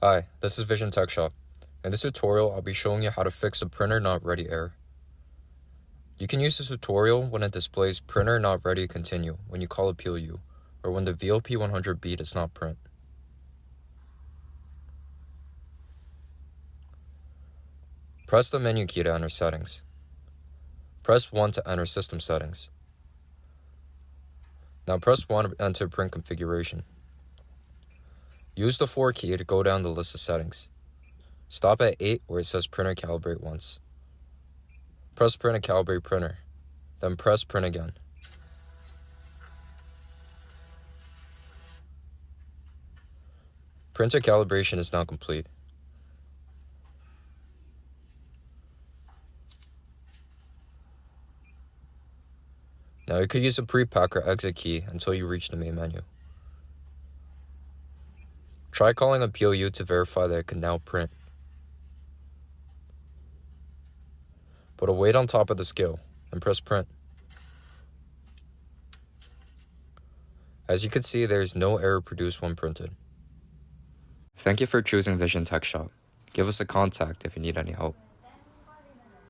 Hi, this is Vision Tech Shop. In this tutorial, I'll be showing you how to fix a printer not ready error. You can use this tutorial when it displays printer not ready continue when you call a PLU, or when the VLP-100 B does not print. Press the menu key to enter settings. Press 1 to enter system settings. Now press 1 to enter print configuration. Use the 4 key to go down the list of settings. Stop at 8 where it says printer calibrate once. Press print and calibrate printer, then press print again. Printer calibration is now complete. Now you could use a pre-pack or exit key until you reach the main menu. Try calling a PLU to verify that it can now print. Put a weight on top of the scale and press print. As you can see, there is no error produced when printed. Thank you for choosing Vision Tech Shop. Give us a contact if you need any help.